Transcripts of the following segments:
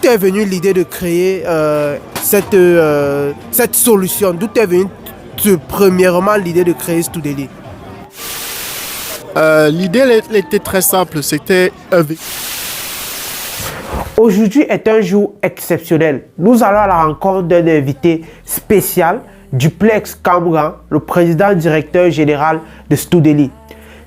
D'où est venue l'idée de créer cette solution? D'où est venue premièrement l'idée de créer Studely? L'idée elle était très simple, c'était Aujourd'hui est un jour exceptionnel. Nous allons à la rencontre d'un invité spécial, Duplex Kamran, le président directeur général de Studely.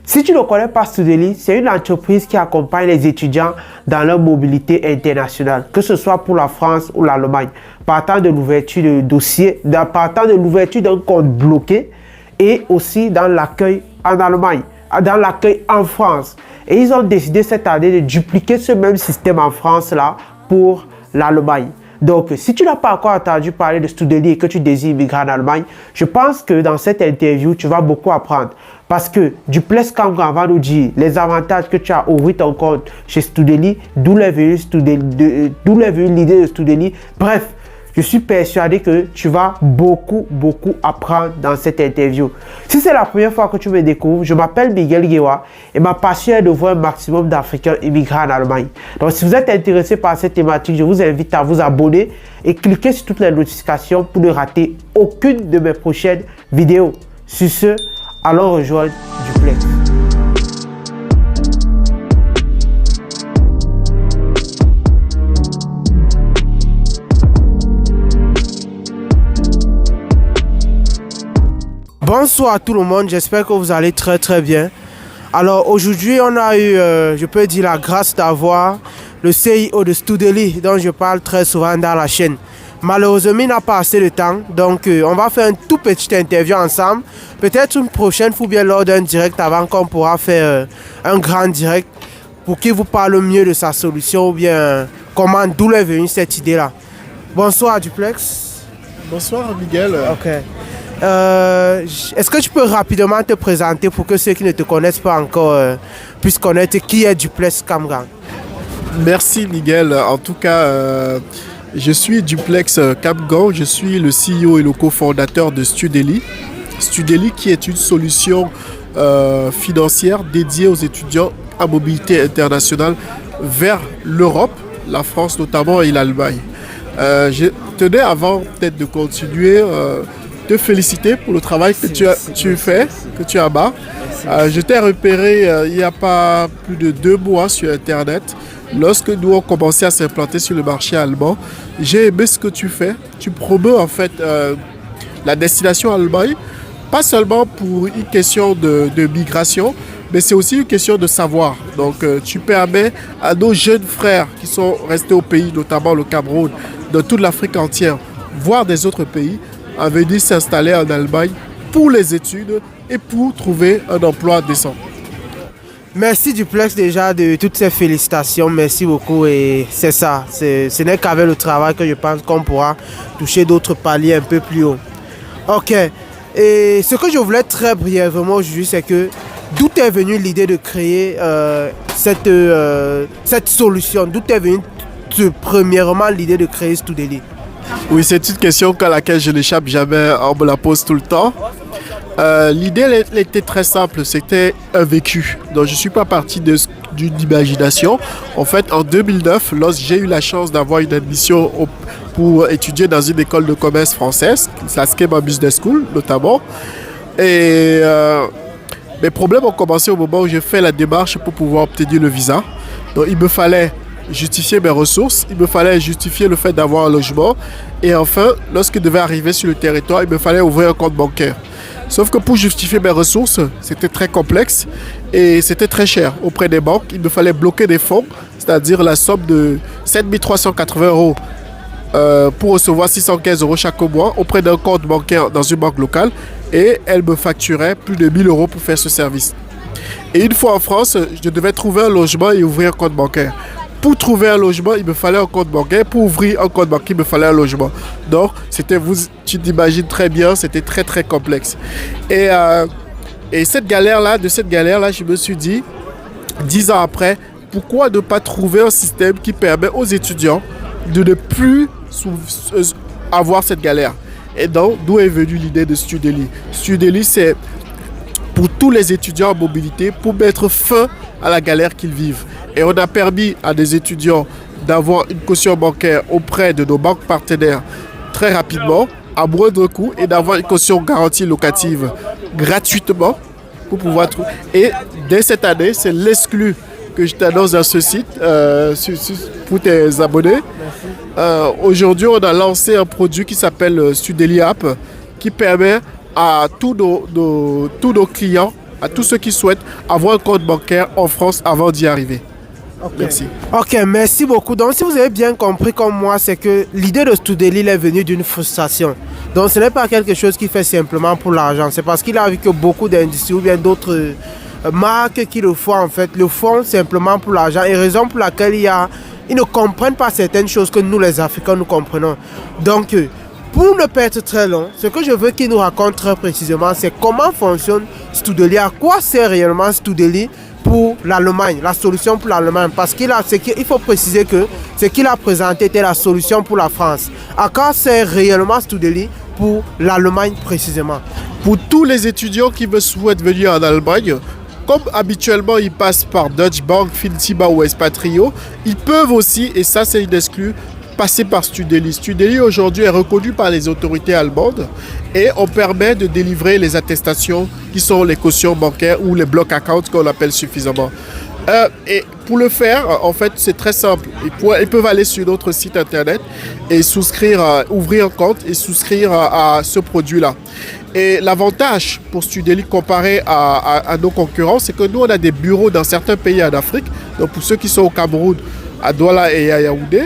Si tu ne connais pas Studely, c'est une entreprise qui accompagne les étudiants dans leur mobilité internationale, que ce soit pour la France ou l'Allemagne, partant de l'ouverture de dossiers, partant de l'ouverture d'un compte bloqué et aussi dans l'accueil en Allemagne, dans l'accueil en France. Et ils ont décidé cette année de dupliquer ce même système en France là pour l'Allemagne. Donc, si tu n'as pas encore entendu parler de Studely et que tu désires migrer en Allemagne, je pense que dans cette interview, tu vas beaucoup apprendre. Parce que Duplex Kamran va nous dire les avantages que tu as ouvert ton compte chez Studely, d'où est venue l'idée de Studely. Bref, je suis persuadé que tu vas beaucoup apprendre dans cette interview. Si c'est la première fois que tu me découvres, je m'appelle Miguel Guewa et ma passion est de voir un maximum d'Africains immigrer en Allemagne. Donc si vous êtes intéressé par cette thématique, je vous invite à vous abonner et cliquer sur toutes les notifications pour ne rater aucune de mes prochaines vidéos. Sur ce, allons rejoindre Duplex. Bonsoir à tout le monde, j'espère que vous allez très bien. Alors aujourd'hui on a eu, je peux dire, la grâce d'avoir le CEO de Studely dont je parle très souvent dans la chaîne. Malheureusement il n'a pas assez de temps, donc on va faire une toute petite interview ensemble. Peut-être une prochaine fois bien lors d'un direct avant qu'on pourra faire un grand direct pour qu'il vous parle mieux de sa solution ou bien comment, d'où est venue cette idée là. Bonsoir Duplex. Bonsoir Miguel. Ok. Est-ce que tu peux rapidement te présenter pour que ceux qui ne te connaissent pas encore puissent connaître qui est Duplex Kamran? Merci Miguel. En tout cas, je suis Duplex Kamran, je suis le CEO et le cofondateur de Studely. Studely qui est une solution financière dédiée aux étudiants à mobilité internationale vers l'Europe, la France notamment et l'Allemagne. Je tenais avant peut-être de continuer te féliciter pour le travail que tu fais, que tu abat. Je t'ai repéré il n'y a pas plus de 2 mois sur Internet. Lorsque nous avons commencé à s'implanter sur le marché allemand, j'ai aimé ce que tu fais. Tu promeus en fait la destination Allemagne, pas seulement pour une question de migration, mais c'est aussi une question de savoir. Donc tu permets à nos jeunes frères qui sont restés au pays, notamment le Cameroun, de toute l'Afrique entière, voire des autres pays, à venir s'installer en Allemagne pour les études et pour trouver un emploi décent. Merci Duplex déjà de toutes ces félicitations, merci beaucoup et c'est ça, ce n'est qu'avec le travail que je pense qu'on pourra toucher d'autres paliers un peu plus haut. Ok, et ce que je voulais très brièvement aujourd'hui c'est que d'où est venue l'idée de créer cette solution, d'où est venue premièrement l'idée de créer Studely? Oui, c'est une question à laquelle je n'échappe jamais, on me la pose tout le temps. L'idée elle était très simple, c'était un vécu. Donc je ne suis pas parti d'une imagination. En fait, en 2009, lorsque j'ai eu la chance d'avoir une admission pour étudier dans une école de commerce française, la Schema Business School notamment, et mes problèmes ont commencé au moment où j'ai fait la démarche pour pouvoir obtenir le visa. Donc il me fallait justifier mes ressources, il me fallait justifier le fait d'avoir un logement et enfin, lorsque je devais arriver sur le territoire, il me fallait ouvrir un compte bancaire. Sauf que pour justifier mes ressources, c'était très complexe et c'était très cher auprès des banques. Il me fallait bloquer des fonds, c'est-à-dire la somme de 7 380 € pour recevoir 615 € chaque mois auprès d'un compte bancaire dans une banque locale et elle me facturait plus de 1 000 € pour faire ce service. Et une fois en France, je devais trouver un logement et ouvrir un compte bancaire. Pour trouver un logement, il me fallait un compte bancaire. Pour ouvrir un compte bancaire, il me fallait un logement. Donc, tu t'imagines très bien, c'était très complexe. Et cette galère-là, je me suis dit, 10 ans après, pourquoi ne pas trouver un système qui permet aux étudiants de ne plus avoir cette galère? Et donc, d'où est venue l'idée de Studely? Studely, c'est pour tous les étudiants en mobilité, pour mettre fin à la galère qu'ils vivent. Et on a permis à des étudiants d'avoir une caution bancaire auprès de nos banques partenaires très rapidement, à moindre coût, et d'avoir une caution garantie locative gratuitement pour pouvoir trouver. Et dès cette année, c'est l'exclu que je t'annonce dans ce site pour tes abonnés. Aujourd'hui, on a lancé un produit qui s'appelle Studeli App, qui permet à tous nos clients, à tous ceux qui souhaitent avoir un compte bancaire en France avant d'y arriver. Okay. Merci. Ok, merci beaucoup. Donc, si vous avez bien compris comme moi, c'est que l'idée de Studeli est venue d'une frustration. Donc, ce n'est pas quelque chose qu'il fait simplement pour l'argent. C'est parce qu'il a vu que beaucoup d'industries ou bien d'autres marques qui le font, en fait, le font simplement pour l'argent. Et raison pour laquelle ils ne comprennent pas certaines choses que nous, les Africains, nous comprenons. Donc, pour ne pas être très long, ce que je veux qu'il nous raconte très précisément, c'est comment fonctionne Studeli, à quoi sert réellement Studeli pour l'Allemagne, la solution pour l'Allemagne. Parce qu'il faut préciser que ce qu'il a présenté était la solution pour la France. À quoi sert réellement Studeli pour l'Allemagne précisément? Pour tous les étudiants qui souhaitent venir en Allemagne, comme habituellement ils passent par Deutsche Bank, Fintiba ou Espatrio, ils peuvent aussi, et ça c'est une exclue, passer par Studeli. Studeli aujourd'hui est reconnu par les autorités allemandes et on permet de délivrer les attestations qui sont les cautions bancaires ou les block accounts qu'on appelle suffisamment. Et pour le faire, en fait, c'est très simple. Ils peuvent aller sur notre site internet et ouvrir un compte et souscrire à ce produit-là. Et l'avantage pour Studeli comparé à nos concurrents, c'est que nous, on a des bureaux dans certains pays en Afrique. Donc pour ceux qui sont au Cameroun, à Douala et à Yaoundé,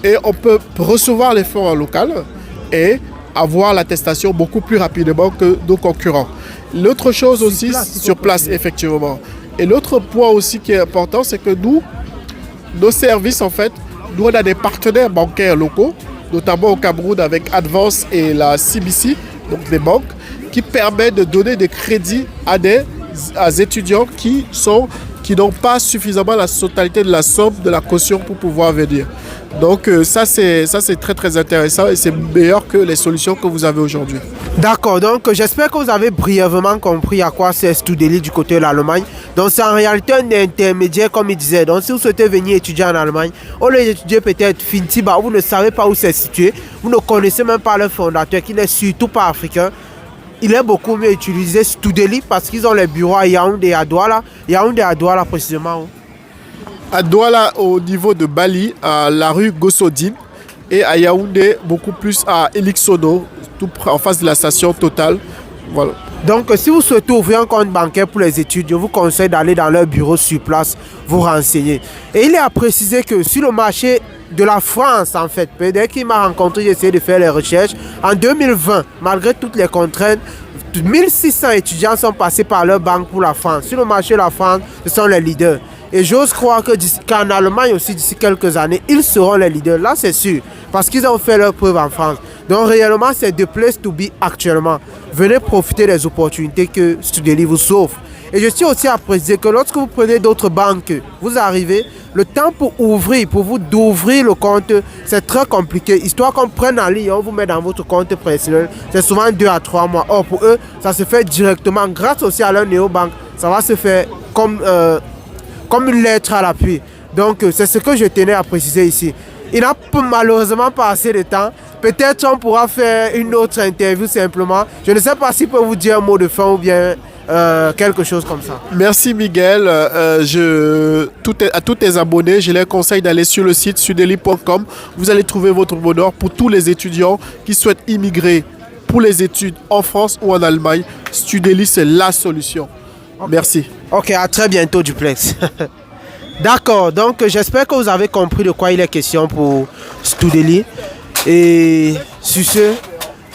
et on peut recevoir les fonds en local et avoir l'attestation beaucoup plus rapidement que nos concurrents. L'autre chose aussi, sur place, effectivement. Et l'autre point aussi qui est important, c'est que nos services, en fait, nous, on a des partenaires bancaires locaux, notamment au Cameroun avec Advance et la CBC, donc des banques, qui permettent de donner des crédits à des étudiants qui n'ont pas suffisamment la totalité de la somme de la caution pour pouvoir venir. Donc ça c'est très très intéressant et c'est meilleur que les solutions que vous avez aujourd'hui. D'accord, donc j'espère que vous avez brièvement compris à quoi c'est Studeli du côté de l'Allemagne. Donc c'est en réalité un intermédiaire comme il disait. Donc si vous souhaitez venir étudier en Allemagne, au lieu d'étudier peut-être Fintiba, vous ne savez pas où c'est situé, vous ne connaissez même pas le fondateur qui n'est surtout pas africain, il est beaucoup mieux utiliser Studeli parce qu'ils ont les bureaux à Yaoundé et à Douala. Yaoundé et à Douala précisément. À Douala, au niveau de Bali, à la rue Gossodine, et à Yaoundé, beaucoup plus à Elixono, tout en face de la station Total. Voilà. Donc, si vous souhaitez ouvrir un compte bancaire pour les études, je vous conseille d'aller dans leur bureau sur place, vous renseigner. Et il est à préciser que sur le marché de la France, en fait, dès qu'il m'a rencontré, j'ai essayé de faire les recherches. En 2020, malgré toutes les contraintes, 1600 étudiants sont passés par leur banque pour la France. Sur le marché de la France, ce sont les leaders. Et j'ose croire qu'en Allemagne aussi, d'ici quelques années, ils seront les leaders. Là, c'est sûr. Parce qu'ils ont fait leur preuve en France. Donc, réellement, c'est the place to be actuellement. Venez profiter des opportunités que Studeli vous offre. Et je tiens aussi à préciser que lorsque vous prenez d'autres banques, vous arrivez, le temps pour vous d'ouvrir le compte, c'est très compliqué. Histoire qu'on prenne en ligne, on vous met dans votre compte personnel, c'est souvent 2 à 3 mois. Or, pour eux, ça se fait directement. Grâce aussi à leur néobanque, ça va se faire comme une lettre à l'appui. Donc, c'est ce que je tenais à préciser ici. Il n'a malheureusement pas assez de temps. Peut-être on pourra faire une autre interview simplement. Je ne sais pas s'il peut vous dire un mot de fin ou bien quelque chose comme ça. Merci Miguel. À tous tes abonnés, je les conseille d'aller sur le site studeli.com. Vous allez trouver votre bonheur pour tous les étudiants qui souhaitent immigrer pour les études en France ou en Allemagne. Studeli, c'est la solution. Okay. Merci. Ok, à très bientôt Duplex. D'accord, donc j'espère que vous avez compris de quoi il est question pour Studeli. Et sur ce,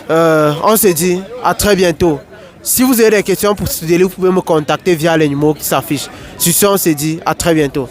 on se dit à très bientôt. Si vous avez des questions pour Studeli, vous pouvez me contacter via les numéros qui s'affichent. Sur ce, on se dit à très bientôt.